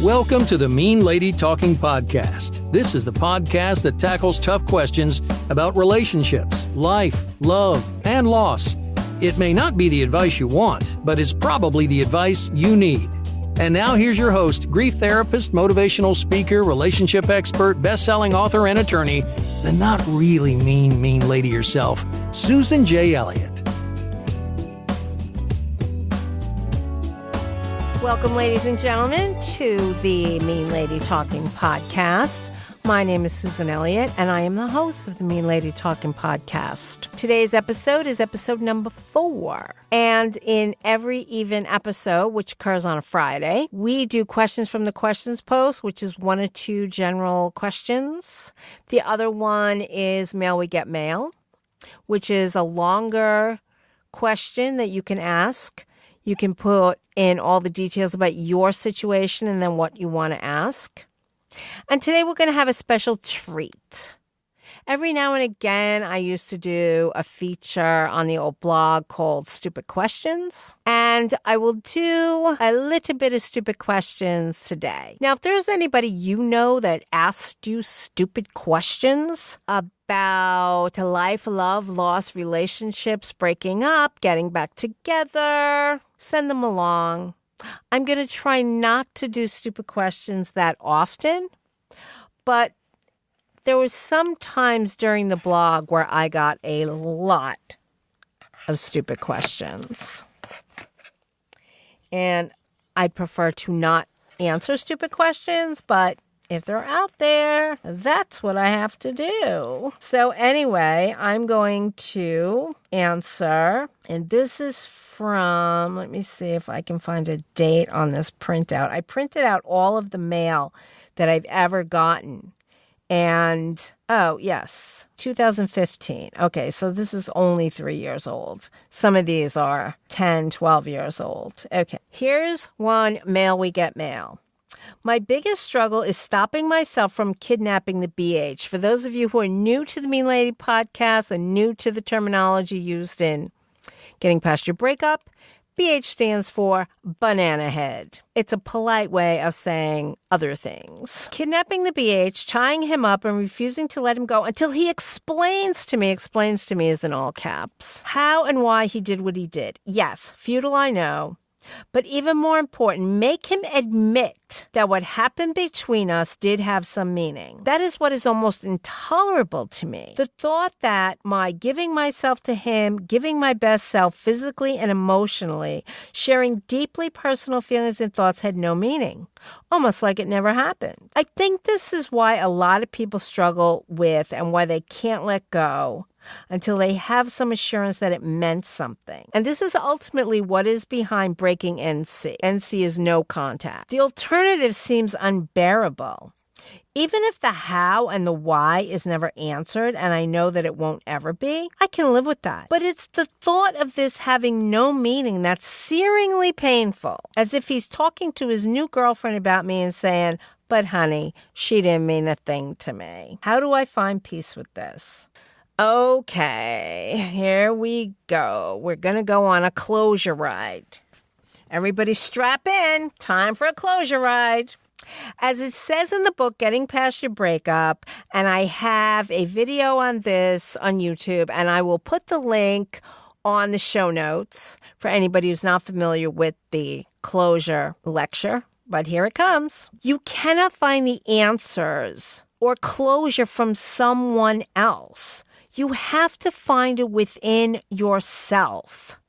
Welcome to the Mean Lady Talking Podcast. This is the podcast that tackles tough questions about relationships, life, love, and loss. It may not be the advice you want, but is probably the advice you need. And now here's your host, grief therapist, motivational speaker, relationship expert, best-selling author, and attorney, the not really mean lady herself, Susan J. Elliott. Welcome, ladies and gentlemen, to the Mean Lady Talking Podcast. My name is Susan Elliott, and I am the host of the Mean Lady Talking Podcast. Today's episode is episode number 4. And in every even episode, which occurs on a Friday, we do questions from the questions post, which is 1 or 2 general questions. The other one is Mail We Get Mail, which is a longer question that you can ask. You can put in all the details about your situation and then what you want to ask. And today we're going to have a special treat. Every now and again, I used to do a feature on the old blog called Stupid Questions. And I will do a little bit of stupid questions today. Now, if there's anybody you know that asked you stupid questions about life, love, loss, relationships, breaking up, getting back together, send them along. I'm going to try not to do stupid questions that often, but there was some times during the blog where I got a lot of stupid questions. And I prefer to not answer stupid questions, but if they're out there, that's what I have to do. So anyway, I'm going to answer, and this is from, let me see if I can find a date on this printout. I printed out all of the mail that I've ever gotten. And, oh, yes, 2015. Okay, so this is only 3 years old. Some of these are 10, 12 years old. Okay, here's one Mail We Get Mail. My biggest struggle is stopping myself from kidnapping the BH. For those of you who are new to the Mean Lady podcast and new to the terminology used in Getting Past Your Breakup, BH stands for banana head. It's a polite way of saying other things. Kidnapping the BH, tying him up, and refusing to let him go until he explains to me is in all caps, how and why he did what he did. Yes, futile, I know. But even more important, make him admit that what happened between us did have some meaning. That is what is almost intolerable to me. The thought that my giving myself to him, giving my best self physically and emotionally, sharing deeply personal feelings and thoughts had no meaning. Almost like it never happened. I think this is why a lot of people struggle with and why they can't let go until they have some assurance that it meant something. And this is ultimately what is behind breaking NC. NC is no contact. The alternative seems unbearable. Even if the how and the why is never answered, and I know that it won't ever be, I can live with that. But it's the thought of this having no meaning that's searingly painful, as if he's talking to his new girlfriend about me and saying, but honey, she didn't mean a thing to me. How do I find peace with this? Okay, here we go. We're going to go on a closure ride. Everybody strap in. Time for a closure ride. As it says in the book, Getting Past Your Breakup, and I have a video on this on YouTube, and I will put the link on the show notes for anybody who's not familiar with the closure lecture. But here it comes. You cannot find the answers or closure from someone else. You have to find it within yourself.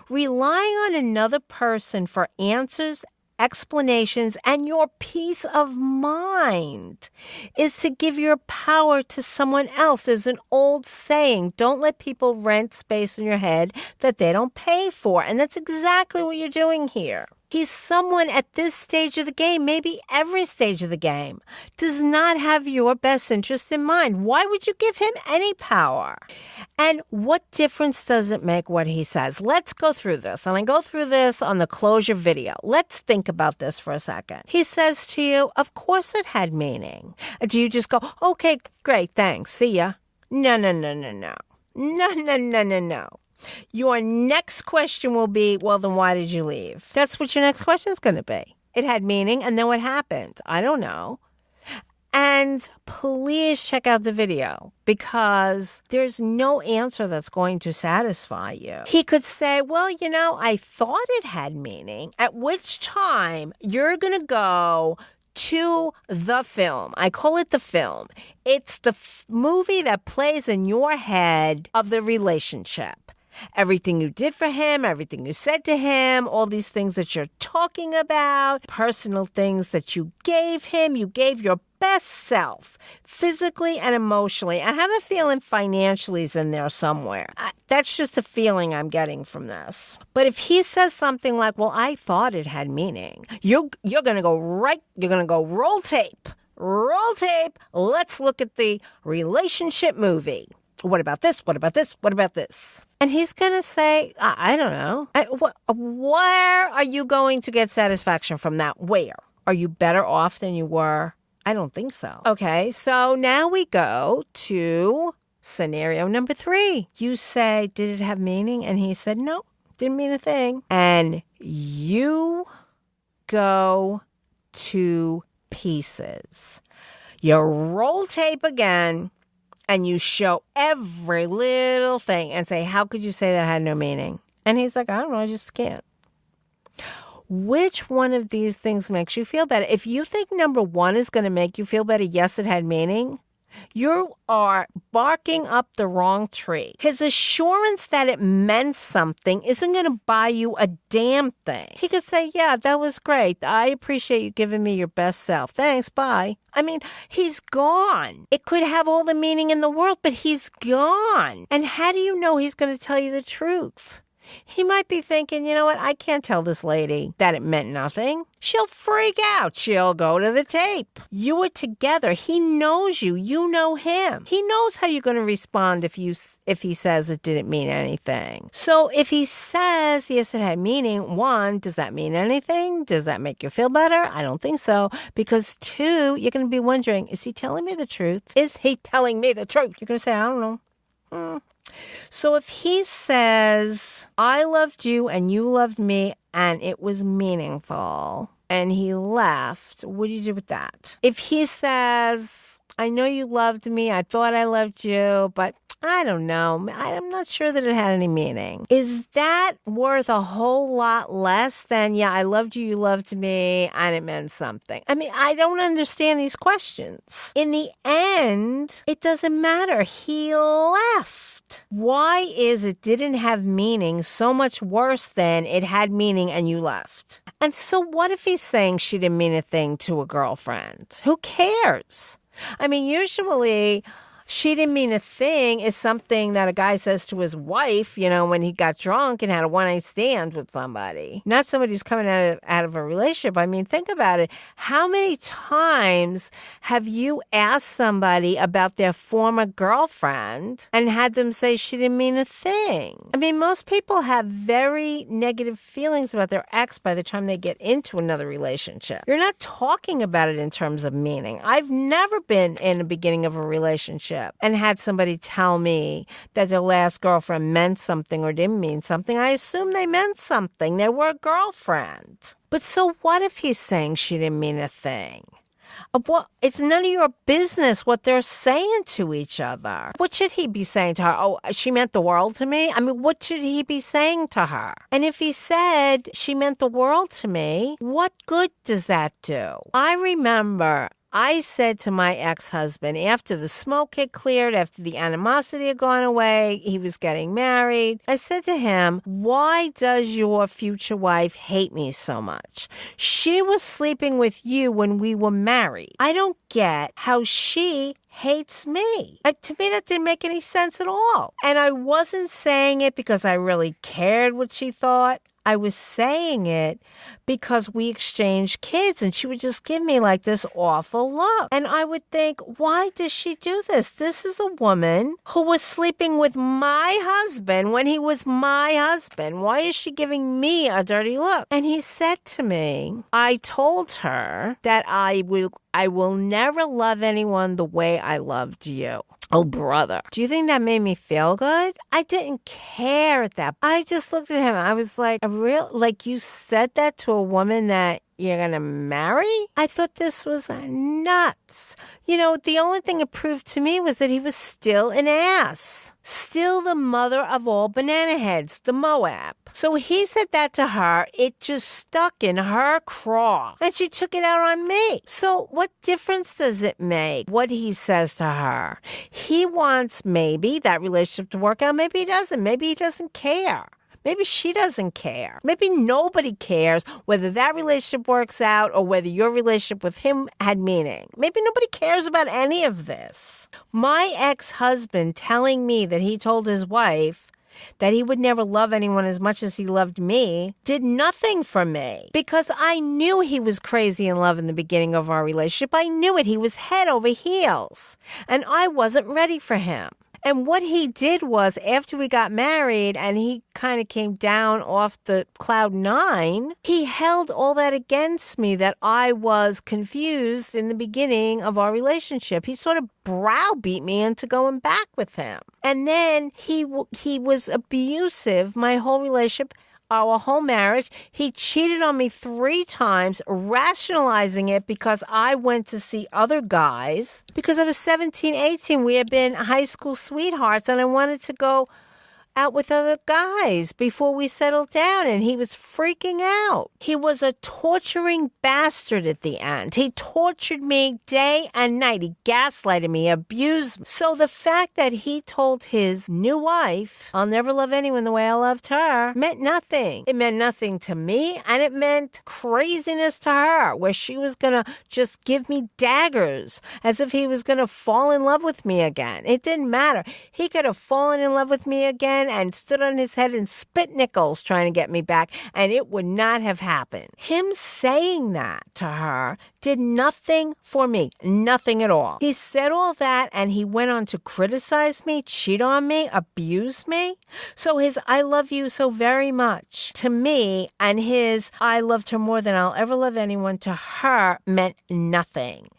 Relying on another person for answers, explanations, and your peace of mind is to give your power to someone else. There's an old saying, don't let people rent space in your head that they don't pay for. And that's exactly what you're doing here. He's someone at this stage of the game, maybe every stage of the game, does not have your best interest in mind. Why would you give him any power? And what difference does it make what he says? Let's go through this. And I go through this on the closure video. Let's think about this for a second. He says to you, of course it had meaning. Do you just go, okay, great, thanks, see ya? No. Your next question will be, well, then why did you leave? That's what your next question is going to be. it had meaning, and then what happened? I don't know. And please check out the video because there's no answer that's going to satisfy you. He could say, well, I thought it had meaning, at which time you're going to go to the film. I call it the film. It's the movie that plays in your head of the relationship. Everything you did for him, everything you said to him, all these things that you're talking about, personal things that you gave him, you gave your best self, physically and emotionally. I have a feeling financially is in there somewhere. That's just a feeling I'm getting from this. But if he says something like, well, I thought it had meaning, you're going to go roll tape. Roll tape. Let's look at the relationship movie. What about this? What about this? What about this? And he's going to say, I don't know. Where are you going to get satisfaction from that? Where? Are you better off than you were? I don't think so. Okay, so now we go to scenario number 3. You say, did it have meaning? And he said, no, didn't mean a thing. And you go to pieces. You roll tape again. And you show every little thing and say, how could you say that had no meaning? And he's like, I don't know, I just can't. Which one of these things makes you feel better? If you think number 1 is going to make you feel better, yes, it had meaning, you are barking up the wrong tree. His assurance that it meant something isn't going to buy you a damn thing. He could say, yeah, that was great. I appreciate you giving me your best self. Thanks, bye. I mean, he's gone. It could have all the meaning in the world, but he's gone. And how do you know he's going to tell you the truth? He might be thinking, you know what, I can't tell this lady that it meant nothing. She'll freak out. She'll go to the tape. You were together. He knows you. You know him. He knows how you're going to respond if he says it didn't mean anything. So if he says, yes, it had meaning, 1, does that mean anything? Does that make you feel better? I don't think so. Because 2, you're going to be wondering, is he telling me the truth? Is he telling me the truth? You're going to say, I don't know. So if he says, I loved you and you loved me and it was meaningful and he left, what do you do with that? If he says, I know you loved me, I thought I loved you, but I don't know. I'm not sure that it had any meaning. Is that worth a whole lot less than, yeah, I loved you, you loved me, and it meant something? I mean, I don't understand these questions. In the end, it doesn't matter. He left. Why is it didn't have meaning so much worse than it had meaning and you left? And so what if he's saying she didn't mean a thing to a girlfriend? Who cares? I mean, usually she didn't mean a thing is something that a guy says to his wife, when he got drunk and had a one-night stand with somebody. Not somebody who's coming out of a relationship. I mean, think about it. How many times have you asked somebody about their former girlfriend and had them say she didn't mean a thing? I mean, most people have very negative feelings about their ex by the time they get into another relationship. You're not talking about it in terms of meaning. I've never been in the beginning of a relationship and had somebody tell me that their last girlfriend meant something or didn't mean something. I assume they meant something. They were a girlfriend. But so what if he's saying she didn't mean a thing? It's none of your business what they're saying to each other. What should he be saying to her? Oh, she meant the world to me? I mean, what should he be saying to her? And if he said she meant the world to me, what good does that do? I remember I said to my ex-husband, after the smoke had cleared, after the animosity had gone away, he was getting married, I said to him, why does your future wife hate me so much? She was sleeping with you when we were married. I don't get how she hates me. To me, that didn't make any sense at all. And I wasn't saying it because I really cared what she thought. I was saying it because we exchanged kids and she would just give me like this awful look. And I would think, why does she do this? This is a woman who was sleeping with my husband when he was my husband. Why is she giving me a dirty look? And he said to me, I told her that I will never love anyone the way I loved you. Oh, brother. Do you think that made me feel good? I didn't care at that. I just looked at him. I was like, you said that to a woman that you're going to marry? I thought this was nuts. You know, the only thing it proved to me was that he was still an ass. Still the mother of all banana heads, the Moab. So he said that to her. It just stuck in her craw. And she took it out on me. So what difference does it make what he says to her? He wants maybe that relationship to work out. Maybe he doesn't. Maybe he doesn't care. Maybe she doesn't care. Maybe nobody cares whether that relationship works out or whether your relationship with him had meaning. Maybe nobody cares about any of this. My ex-husband telling me that he told his wife that he would never love anyone as much as he loved me did nothing for me because I knew he was crazy in love in the beginning of our relationship. I knew it. He was head over heels and I wasn't ready for him. And what he did was, after we got married and he kind of came down off the cloud nine, he held all that against me that I was confused in the beginning of our relationship. He sort of browbeat me into going back with him. And then he was abusive my whole relationship. Our whole marriage. He cheated on me 3 times, rationalizing it because I went to see other guys. Because I was 17, 18. We had been high school sweethearts, and I wanted to go out with other guys before we settled down, and he was freaking out. He was a torturing bastard at the end. He tortured me day and night. He gaslighted me, abused me. So the fact that he told his new wife, I'll never love anyone the way I loved her, meant nothing. It meant nothing to me, and it meant craziness to her, where she was going to just give me daggers as if he was going to fall in love with me again. It didn't matter. He could have fallen in love with me again and stood on his head and spit nickels trying to get me back, and it would not have happened. Him saying that to her did nothing for me, nothing at all. He said all that, and he went on to criticize me, cheat on me, abuse me. So his I love you so very much to me and his I loved her more than I'll ever love anyone to her meant nothing.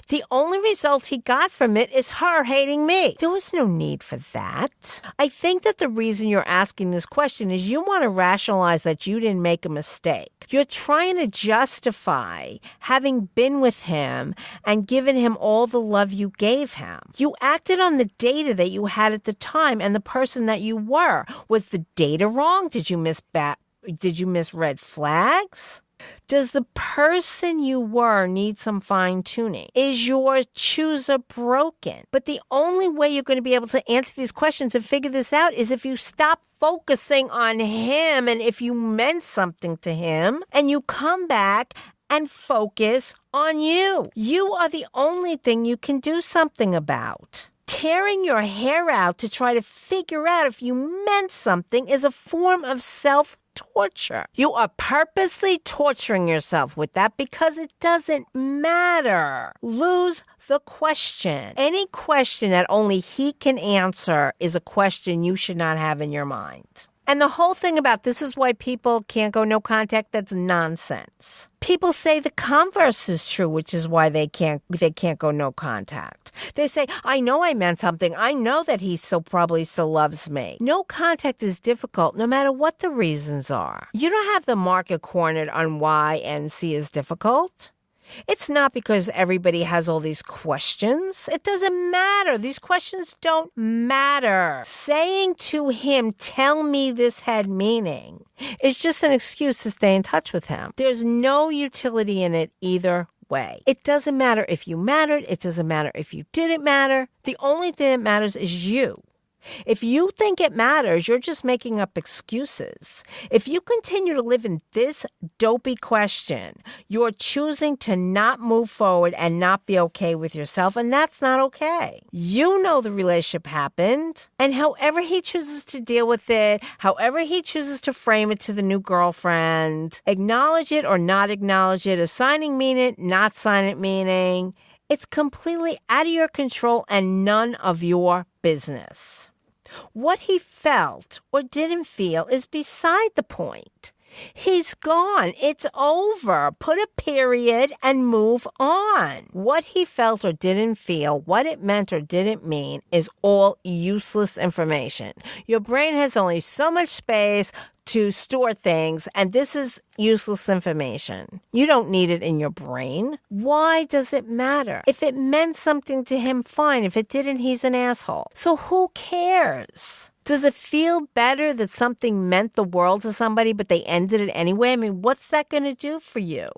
The only result he got from it is her hating me. There was no need for that. I think that the reason you're asking this question is you want to rationalize that you didn't make a mistake. You're trying to justify having been with him and given him all the love you gave him. You acted on the data that you had at the time and the person that you were. Was the data wrong? Did you miss red flags? Does the person you were need some fine-tuning? Is your chooser broken? But the only way you're going to be able to answer these questions and figure this out is if you stop focusing on him and if you meant something to him and you come back and focus on you. You are the only thing you can do something about. Tearing your hair out to try to figure out if you meant something is a form of self-torture. You are purposely torturing yourself with that because it doesn't matter. Lose the question. Any question that only he can answer is a question you should not have in your mind. And the whole thing about this is why people can't go no contact, that's nonsense. People say the converse is true, which is why they can't go no contact. They say, I know I meant something. I know that he probably still loves me. No contact is difficult no matter what the reasons are. You don't have the market cornered on why NC is difficult. It's not because everybody has all these questions. It doesn't matter. These questions don't matter. Saying to him, tell me this had meaning, is just an excuse to stay in touch with him. There's no utility in it either way. It doesn't matter if you mattered. It doesn't matter if you didn't matter. The only thing that matters is you. If you think it matters, you're just making up excuses. If you continue to live in this dopey question, you're choosing to not move forward and not be okay with yourself, and that's not okay. You know the relationship happened, and however he chooses to deal with it, however he chooses to frame it to the new girlfriend, acknowledge it or not acknowledge it, assigning meaning, not assigning meaning, it's completely out of your control and none of your business. What he felt or didn't feel is beside the point. He's gone. It's over. Put a period and move on. What he felt or didn't feel, what it meant or didn't mean is all useless information. Your brain has only so much space to store things, and this is useless information. You don't need it in your brain. Why does it matter? If it meant something to him, fine. If it didn't, he's an asshole. So who cares? Does it feel better that something meant the world to somebody, but they ended it anyway? I mean, what's that going to do for you?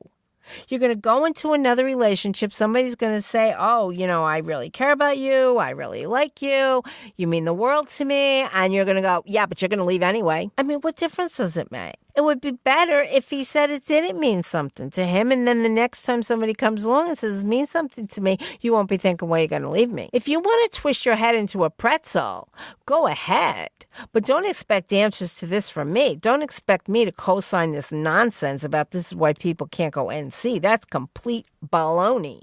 You're going to go into another relationship. Somebody's going to say, oh, I really care about you. I really like you. You mean the world to me. And you're going to go, yeah, but you're going to leave anyway. I mean, what difference does it make? It would be better if he said it didn't mean something to him. And then the next time somebody comes along and says, it means something to me, you won't be thinking, well, you're going to leave me. If you want to twist your head into a pretzel, go ahead. But don't expect answers to this from me. Don't expect me to co-sign this nonsense about this is why people can't go NC. That's complete baloney.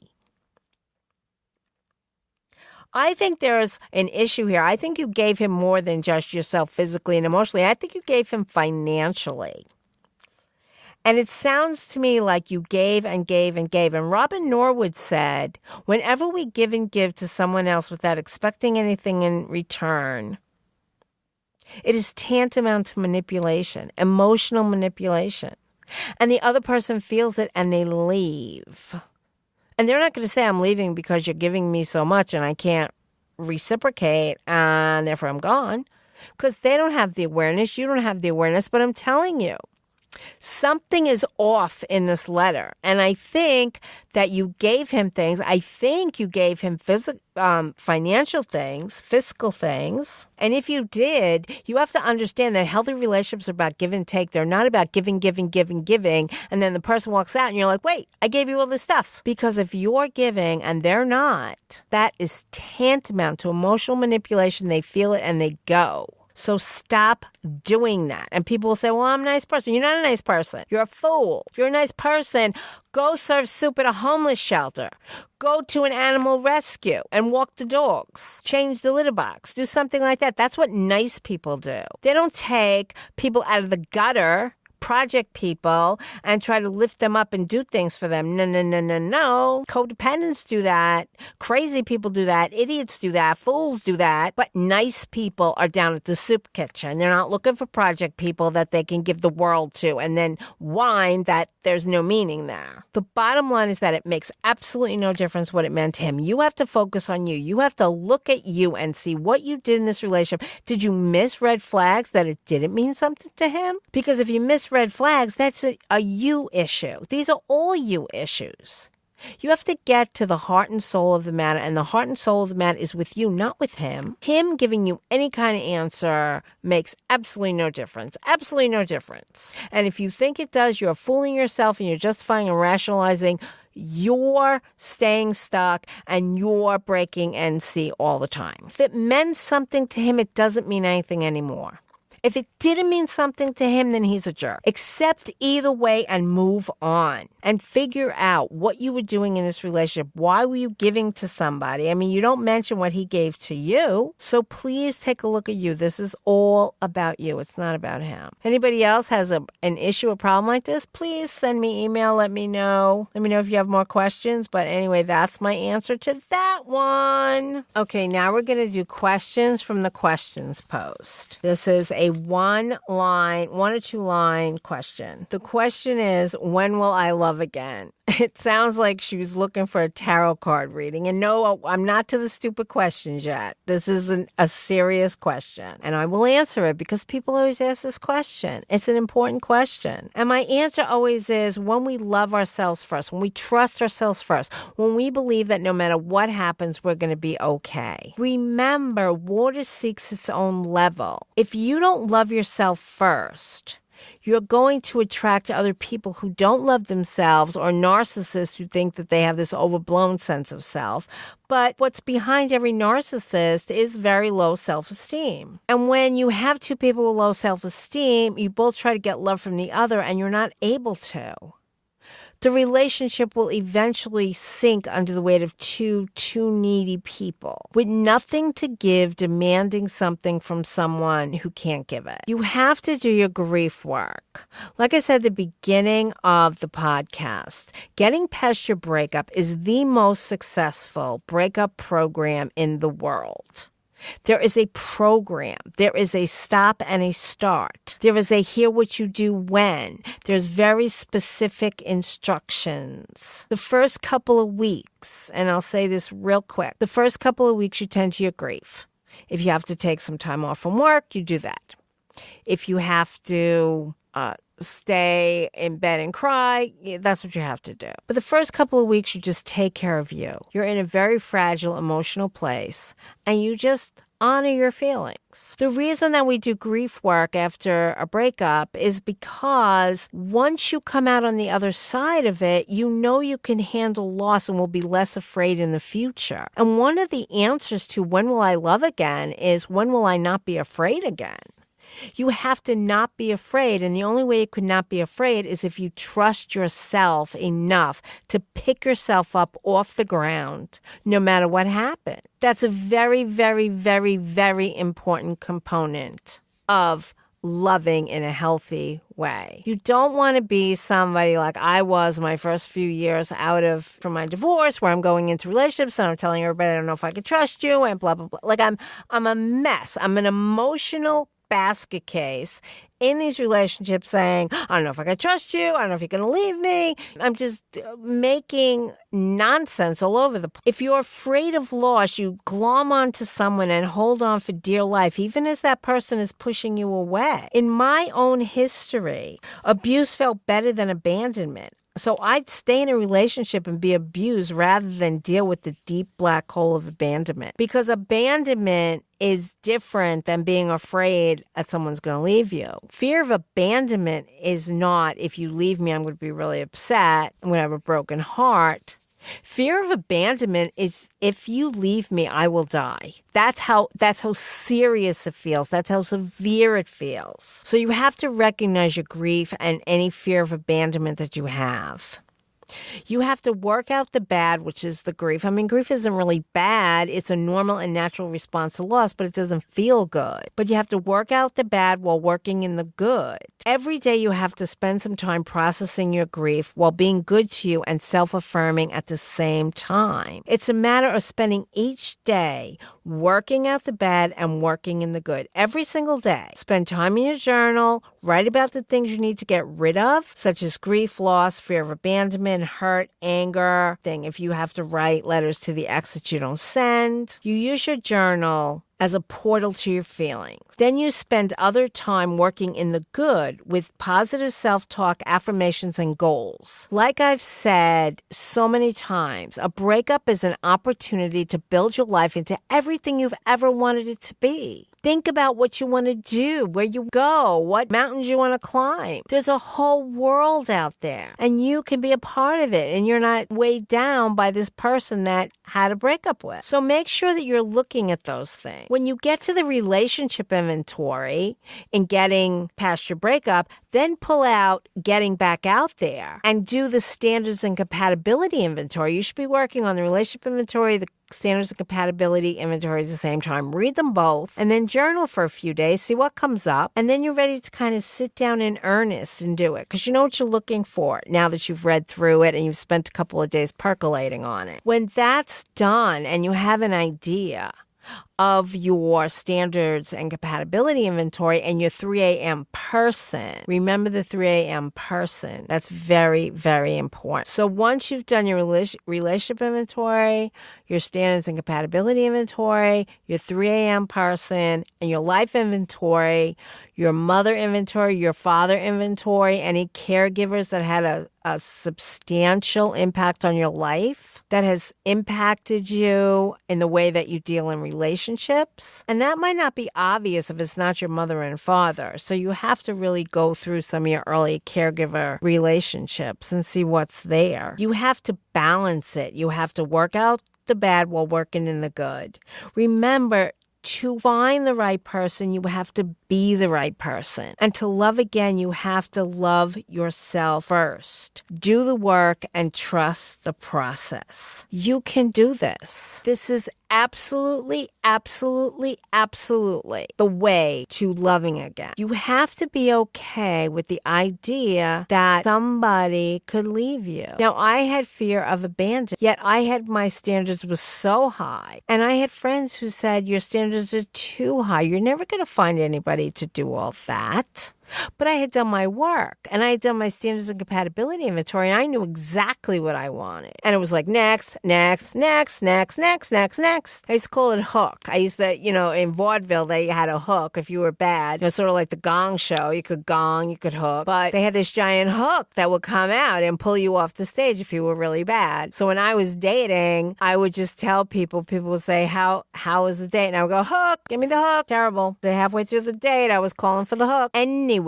I think there's an issue here. I think you gave him more than just yourself physically and emotionally. I think you gave him financially. And it sounds to me like you gave and gave and gave. And Robin Norwood said, whenever we give and give to someone else without expecting anything in return, it is tantamount to manipulation, emotional manipulation. And the other person feels it and they leave. And they're not going to say, I'm leaving because you're giving me so much and I can't reciprocate and therefore I'm gone. Because they don't have the awareness. You don't have the awareness. But I'm telling you, something is off in this letter. And I think that you gave him things. I think you gave him financial things, fiscal things. And if you did, you have to understand that healthy relationships are about give and take. They're not about giving. And then the person walks out and you're like, wait, I gave you all this stuff. Because if you're giving and they're not, that is tantamount to emotional manipulation. They feel it and they go. So stop doing that. And people will say, well, I'm a nice person. You're not a nice person. You're a fool. If you're a nice person, go serve soup at a homeless shelter. Go to an animal rescue and walk the dogs. Change the litter box. Do something like that. That's what nice people do. They don't take people out of the gutter, project people, and try to lift them up and do things for them. No. Codependents do that. Crazy people do that. Idiots do that. Fools do that. But nice people are down at the soup kitchen. They're not looking for project people that they can give the world to and then whine that there's no meaning there. The bottom line is that it makes absolutely no difference what it meant to him. You have to focus on you. You have to look at you and see what you did in this relationship. Did you miss red flags that it didn't mean something to him? Because if you miss red flags, that's a you issue. These are all you issues. You have to get to the heart and soul of the matter, and the heart and soul of the matter is with you, not with him. Him giving you any kind of answer makes absolutely no difference. Absolutely no difference. And if you think it does, you're fooling yourself and you're justifying and rationalizing. You're staying stuck and you're breaking NC all the time. If it meant something to him, it doesn't mean anything anymore. If it didn't mean something to him, then he's a jerk. Accept either way and move on and figure out what you were doing in this relationship. Why were you giving to somebody? I mean, you don't mention what he gave to you. So please take a look at you. This is all about you. It's not about him. Anybody else has an issue, a problem like this? Please send me email. Let me know. Let me know if you have more questions. But anyway, that's my answer to that one. Okay, now we're going to do questions from the questions post. This is a one or two line question. The question is, when will I love again? It sounds like she was looking for a tarot card reading. And no, I'm not to the stupid questions yet. This isn't a serious question. And I will answer it because people always ask this question. It's an important question. And my answer always is when we love ourselves first, when we trust ourselves first, when we believe that no matter what happens, we're going to be okay. Remember, water seeks its own level. If you don't love yourself first, you're going to attract other people who don't love themselves or narcissists who think that they have this overblown sense of self. But what's behind every narcissist is very low self-esteem. And when you have two people with low self-esteem, you both try to get love from the other and you're not able to. the relationship will eventually sink under the weight of two needy people with nothing to give, demanding something from someone who can't give it. You have to do your grief work. Like I said at the beginning of the podcast, Getting Past Your Breakup is the most successful breakup program in the world. There is a program. There is a stop and a start. There is a hear what you do when. There's very specific instructions. The first couple of weeks, and I'll say this real quick, the first couple of weeks you tend to your grief. If you have to take some time off from work, you do that. If you have to stay in bed and cry, that's what you have to do. But the first couple of weeks, you just take care of you. You're in a very fragile emotional place, and you just honor your feelings. The reason that we do grief work after a breakup is because once you come out on the other side of it, you know you can handle loss and will be less afraid in the future. And one of the answers to when will I love again is when will I not be afraid again? You have to not be afraid, and the only way you could not be afraid is if you trust yourself enough to pick yourself up off the ground, no matter what happened. That's a very, very, very, very important component of loving in a healthy way. You don't want to be somebody like I was my first few years from my divorce, where I'm going into relationships and I'm telling everybody I don't know if I could trust you and blah, blah, blah. Like I'm a mess. I'm an emotional basket case in these relationships saying, I don't know if I can trust you. I don't know if you're going to leave me. I'm just making nonsense all over the place. If you're afraid of loss, you glom onto someone and hold on for dear life, even as that person is pushing you away. In my own history, abuse felt better than abandonment. So I'd stay in a relationship and be abused rather than deal with the deep black hole of abandonment. Because abandonment is different than being afraid that someone's going to leave you. Fear of abandonment is not, if you leave me, I'm going to be really upset. I'm going to have a broken heart. Fear of abandonment is, if you leave me, I will die. That's how serious it feels. That's how severe it feels. So you have to recognize your grief and any fear of abandonment that you have. You have to work out the bad, which is the grief. I mean, grief isn't really bad. It's a normal and natural response to loss, but it doesn't feel good. But you have to work out the bad while working in the good. Every day you have to spend some time processing your grief while being good to you and self-affirming at the same time. It's a matter of spending each day working out the bad and working in the good. Every single day. Spend time in your journal. Write about the things you need to get rid of, such as grief, loss, fear of abandonment, hurt, anger. If you have to write letters to the ex that you don't send. You use your journal as a portal to your feelings. Then you spend other time working in the good with positive self-talk, affirmations, and goals. Like I've said so many times, a breakup is an opportunity to build your life into everything you've ever wanted it to be. Think about what you want to do, where you go, what mountains you want to climb. There's a whole world out there, and you can be a part of it, and you're not weighed down by this person that had a breakup with. So make sure that you're looking at those things. When you get to the relationship inventory and getting past your breakup, then pull out getting back out there and do the standards and compatibility inventory. You should be working on the relationship inventory, the standards and compatibility inventory at the same time. Read them both and then journal for a few days, see what comes up, and then you're ready to kind of sit down in earnest and do it because you know what you're looking for now that you've read through it and you've spent a couple of days percolating on it. When that's done and you have an idea of your standards and compatibility inventory and your 3 a.m. person. Remember the 3 a.m. person. That's very, very important. So once you've done your relationship inventory, your standards and compatibility inventory, your 3 a.m. person, and your life inventory, your mother inventory, your father inventory, any caregivers that had a substantial impact on your life that has impacted you in the way that you deal in relationships. And that might not be obvious if it's not your mother and father. So you have to really go through some of your early caregiver relationships and see what's there. You have to balance it. You have to work out the bad while working in the good. Remember, to find the right person, you have to be the right person. And to love again, you have to love yourself first. Do the work and trust the process. You can do this. This is absolutely, absolutely, absolutely the way to loving again. You have to be okay with the idea that somebody could leave you. Now, I had fear of abandonment, yet I had my standards was so high. And I had friends who said, your standards are too high. You're never going to find anybody to do all that. But I had done my work, and I had done my standards and compatibility inventory, and I knew exactly what I wanted. And it was like, next, next, next, next, next, next, next. I used to call it a hook. I used to, in vaudeville, they had a hook if you were bad. Sort of like the Gong Show. You could gong, you could hook. But they had this giant hook that would come out and pull you off the stage if you were really bad. So when I was dating, I would just tell people would say, how was the date? And I would go, hook, give me the hook. Terrible. Then halfway through the date, I was calling for the hook. Anyway,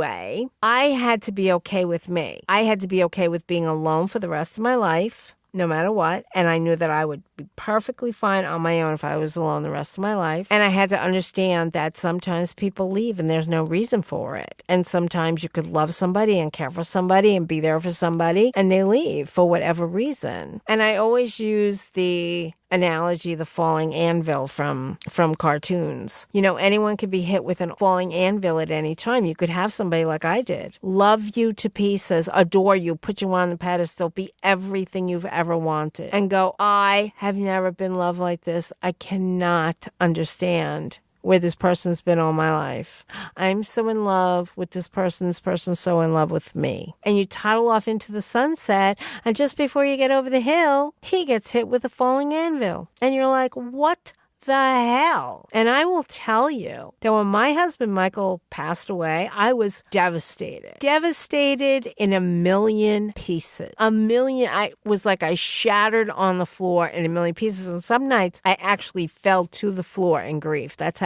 I had to be okay with me. I had to be okay with being alone for the rest of my life, no matter what. And I knew that I would be perfectly fine on my own if I was alone the rest of my life. And I had to understand that sometimes people leave and there's no reason for it. And sometimes you could love somebody and care for somebody and be there for somebody, and they leave for whatever reason. And I always use the analogy, the falling anvil from cartoons. Anyone could be hit with a falling anvil at any time. You could have somebody like I did, love you to pieces, adore you, put you on the pedestal, be everything you've ever wanted, and go, I have never been loved like this. I cannot understand where this person's been all my life. I'm so in love with this person's so in love with me. And you toddle off into the sunset, and just before you get over the hill, he gets hit with a falling anvil. And you're like, what the hell? And I will tell you that when my husband Michael passed away, I was devastated. Devastated in a million pieces. I was like I shattered on the floor in a million pieces. And some nights I actually fell to the floor in grief. That's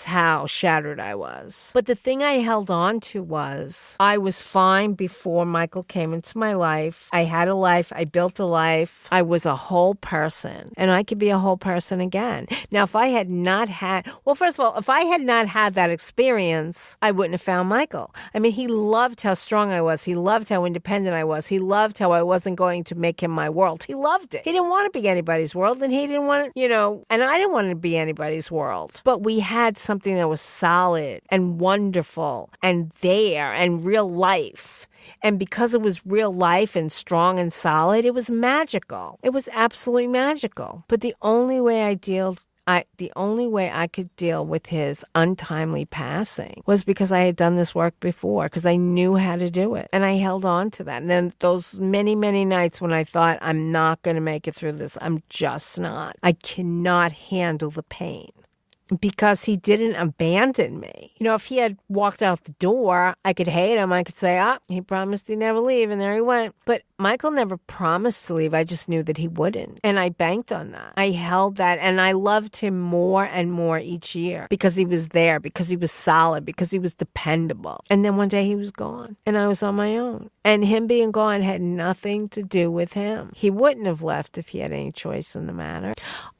how shattered I was. But the thing I held on to was I was fine before Michael came into my life. I had a life. I built a life. I was a whole person, and I could be a whole person again. Now, if I had not had that experience, I wouldn't have found Michael. I mean, he loved how strong I was. He loved how independent I was. He loved how I wasn't going to make him my world. He loved it. He didn't want to be anybody's world, and he didn't want to, and I didn't want to be anybody's world. But we had something that was solid and wonderful and there and real life. And because it was real life and strong and solid, it was magical. It was absolutely magical. But the only way I could deal with his untimely passing was because I had done this work before, because I knew how to do it. And I held on to that. And then those many, many nights when I thought, I'm not going to make it through this. I'm just not. I cannot handle the pain. Because he didn't abandon me. If he had walked out the door, I could hate him. I could say, he promised he'd never leave, and there he went. But Michael never promised to leave. I just knew that he wouldn't. And I banked on that. I held that, and I loved him more and more each year because he was there, because he was solid, because he was dependable. And then one day he was gone, and I was on my own. And him being gone had nothing to do with him. He wouldn't have left if he had any choice in the matter.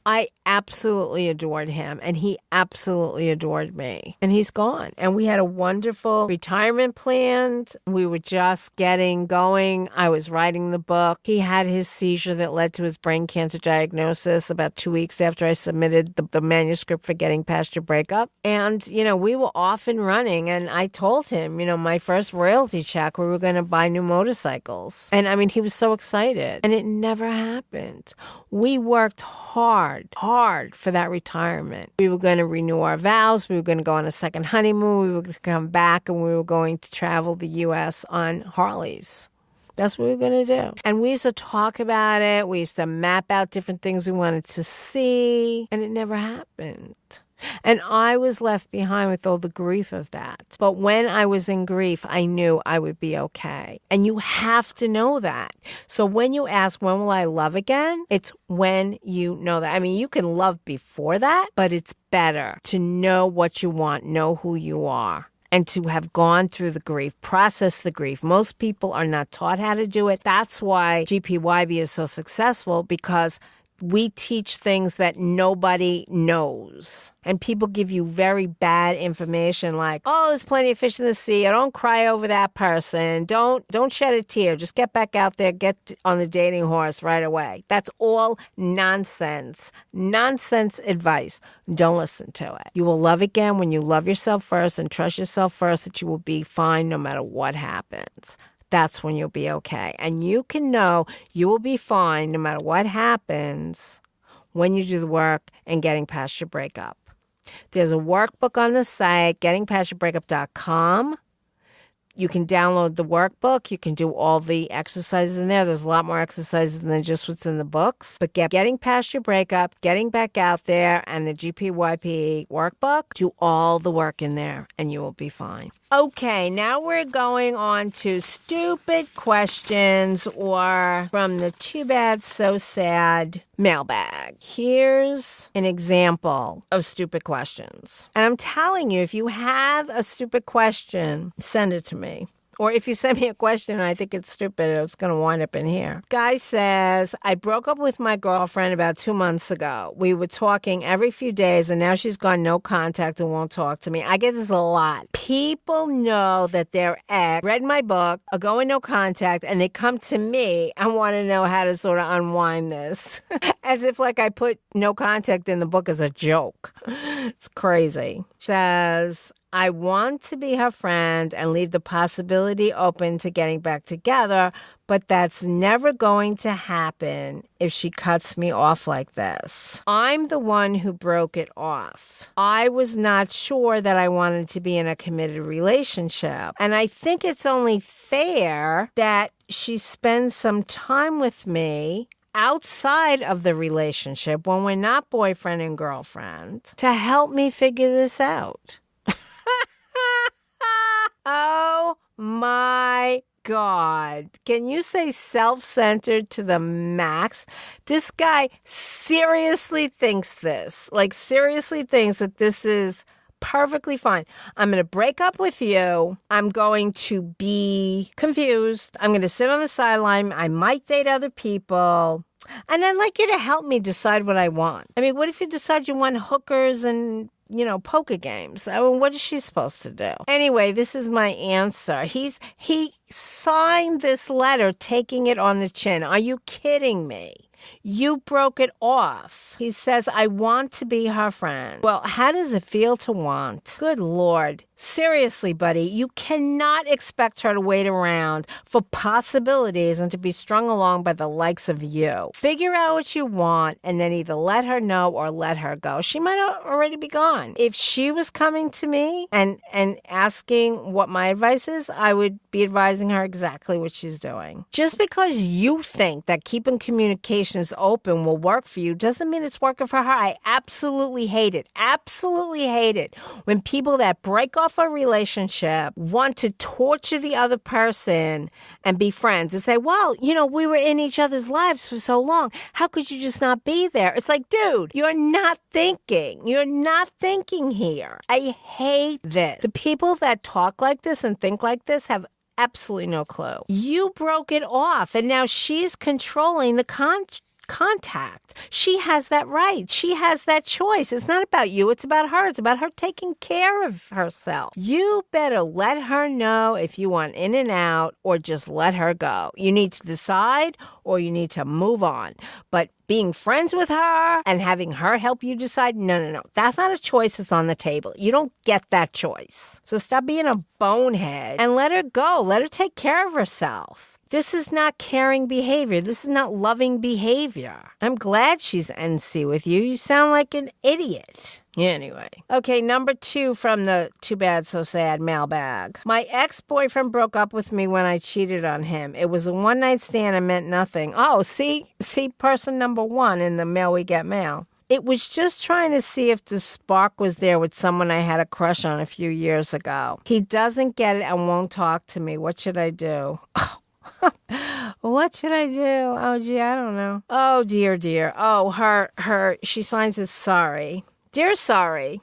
I absolutely adored him, and he absolutely adored me. And he's gone. And we had a wonderful retirement plan. We were just getting going. I was writing the book. He had his seizure that led to his brain cancer diagnosis about 2 weeks after I submitted the manuscript for Getting Past Your Breakup. And, we were off and running. And I told him, my first royalty check, we were going to buy new motorcycles. And I mean, he was so excited. And it never happened. We worked hard for that retirement. We were going to renew our vows. We were going to go on a second honeymoon. We were going to come back, and we were going to travel the U.S. on Harleys. That's what we were going to do. And we used to talk about it. We used to map out different things we wanted to see, and it never happened. And I was left behind with all the grief of that. But when I was in grief, I knew I would be okay. And you have to know that. So when you ask, when will I love again? It's when you know that. I mean, you can love before that, but it's better to know what you want, know who you are, and to have gone through the grief, process the grief. Most people are not taught how to do it. That's why GPYB is so successful, because we teach things that nobody knows. And people give you very bad information like, oh, there's plenty of fish in the sea. I don't cry over that person. Don't shed a tear. Just get back out there, get on the dating horse right away. That's all nonsense. Nonsense advice. Don't listen to it. You will love again when you love yourself first and trust yourself first that you will be fine no matter what happens. That's when you'll be okay. And you can know you will be fine no matter what happens when you do the work and getting past your breakup. There's a workbook on the site, gettingpastyourbreakup.com. You can download the workbook. You can do all the exercises in there. There's a lot more exercises than just what's in the books. But getting past your breakup, getting back out there, and the GPYP workbook, do all the work in there, and you will be fine. Okay, now we're going on to stupid questions or from the Too Bad So Sad mailbag. Here's an example of stupid questions. And I'm telling you, if you have a stupid question, send it to me. Or if you send me a question and I think it's stupid, it's going to wind up in here. Guy says, I broke up with my girlfriend about 2 months ago. We were talking every few days and now she's gone no contact and won't talk to me. I get this a lot. People know that their ex read my book, are going no contact, and they come to me and want to know how to sort of unwind this. As if like I put no contact in the book as a joke. It's crazy. Says, I want to be her friend and leave the possibility open to getting back together, but that's never going to happen if she cuts me off like this. I'm the one who broke it off. I was not sure that I wanted to be in a committed relationship, and I think it's only fair that she spends some time with me outside of the relationship when we're not boyfriend and girlfriend to help me figure this out. Oh my God. Can you say self-centered to the max? This guy seriously thinks this. Like, seriously thinks that this is perfectly fine. I'm going to break up with you. I'm going to be confused. I'm going to sit on the sideline. I might date other people. And I'd like you to help me decide what I want. I mean, what if you decide you want hookers and poker games? I mean, what is she supposed to do? Anyway, this is my answer. He signed this letter taking it on the chin. Are you kidding me? You broke it off. He says, I want to be her friend. Well, how does it feel to want? Good Lord. Seriously, buddy, you cannot expect her to wait around for possibilities and to be strung along by the likes of you. Figure out what you want and then either let her know or let her go. She might already be gone. If she was coming to me and asking what my advice is, I would be advising her exactly what she's doing. Just because you think that keeping communications open will work for you doesn't mean it's working for her. I absolutely hate it. Absolutely hate it when people that break off a relationship want to torture the other person and be friends and say, well, we were in each other's lives for so long. How could you just not be there? It's like, dude, you're not thinking. You're not thinking here. I hate this. The people that talk like this and think like this have absolutely no clue. You broke it off and now she's controlling the contact. She has that right. She has that choice. It's not about you. It's about her. It's about her taking care of herself. You better let her know if you want in and out or just let her go. You need to decide or you need to move on. But being friends with her and having her help you decide, no. That's not a choice that's on the table. You don't get that choice. So stop being a bonehead and let her go. Let her take care of herself. This is not caring behavior. This is not loving behavior. I'm glad she's NC with you. You sound like an idiot. Anyway. Okay, number 2 from the Too Bad So Sad mailbag. My ex-boyfriend broke up with me when I cheated on him. It was a one-night stand and meant nothing. Oh, see person number 1 in the Mail We Get Mail. It was just trying to see if the spark was there with someone I had a crush on a few years ago. He doesn't get it and won't talk to me. What should I do? What should I do? Oh, gee, I don't know. Oh, dear. Oh, she signs it sorry. Dear sorry,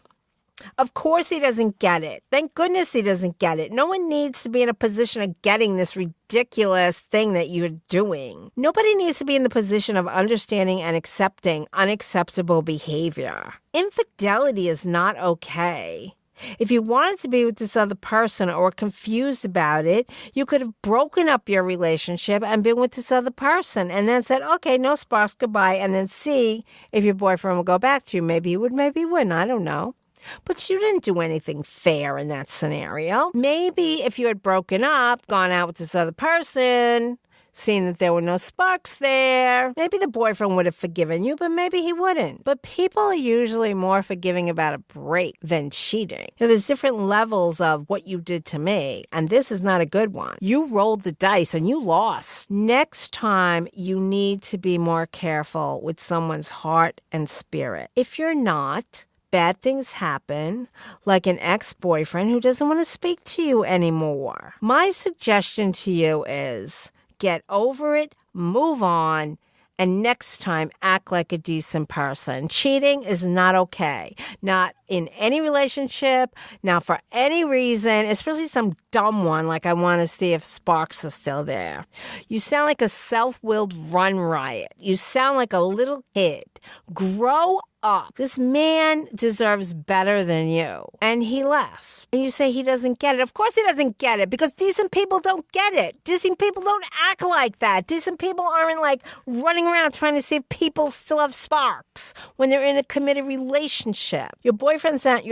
Of course he doesn't get it. Thank goodness he doesn't get it. No one needs to be in a position of getting this ridiculous thing that you're doing. Nobody needs to be in the position of understanding and accepting unacceptable behavior. Infidelity is not okay. If you wanted to be with this other person or were confused about it, you could have broken up your relationship and been with this other person and then said, okay, no sparks, goodbye, and then see if your boyfriend will go back to you. Maybe he would, maybe he wouldn't. I don't know. But you didn't do anything fair in that scenario. Maybe if you had broken up, gone out with this other person, seen that there were no sparks there, maybe the boyfriend would have forgiven you, but maybe he wouldn't. But people are usually more forgiving about a break than cheating. There's different levels of what you did to me, and this is not a good one. You rolled the dice and you lost. Next time, you need to be more careful with someone's heart and spirit. If you're not, bad things happen, like an ex-boyfriend who doesn't want to speak to you anymore. My suggestion to you is get over it, move on, and next time act like a decent person. Cheating is not okay. Not in any relationship, not for any reason, especially some dumb one like I want to see if sparks are still there. You sound like a self-willed run riot. You sound like a little kid. Grow up. This man deserves better than you. And he left. And you say he doesn't get it. Of course he doesn't get it because decent people don't get it. Decent people don't act like that. Decent people aren't like running around trying to see if people still have sparks when they're in a committed relationship. Your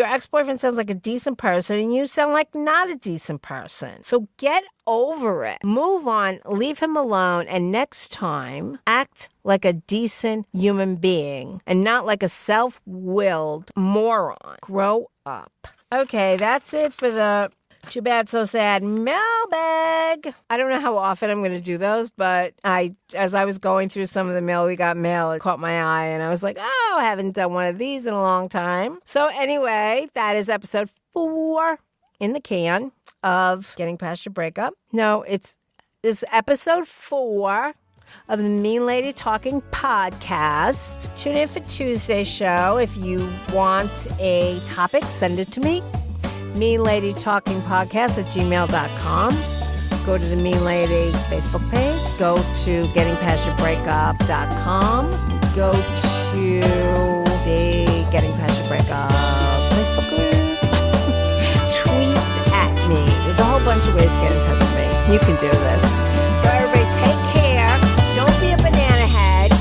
ex-boyfriend sounds like a decent person and you sound like not a decent person. So get over it. Move on, leave him alone, and next time, act like a decent human being and not like a self-willed moron. Grow up. Okay, that's it for the Too Bad So Sad mailbag. I don't know how often I'm going to do those, but as I was going through some of the mail, we got mail, it caught my eye, and I was like, oh, I haven't done one of these in a long time. So anyway, that is episode 4 in the can of Getting Past Your Breakup. No, it's episode 4 of the Mean Lady Talking podcast. Tune in for Tuesday's show. If you want a topic, send it to me. Mean Lady Talking Podcast at gmail.com. Go to the Mean Lady Facebook page. Go to gettingpastyourbreakup.com. Go to the Getting Past Your Breakup Facebook group. Tweet at me. There's a whole bunch of ways to get in touch with me. You can do this. So everybody take care. Don't be a banana head.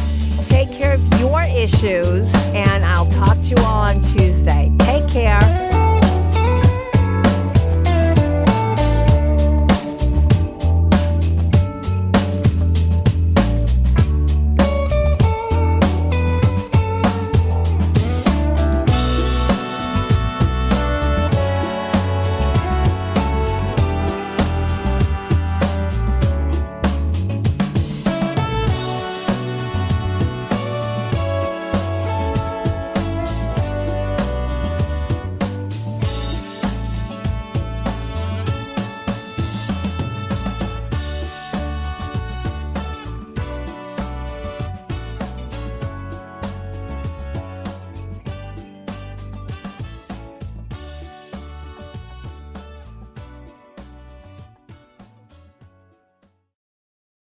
Take care of your issues. And I'll talk to you all on Tuesday. Take care.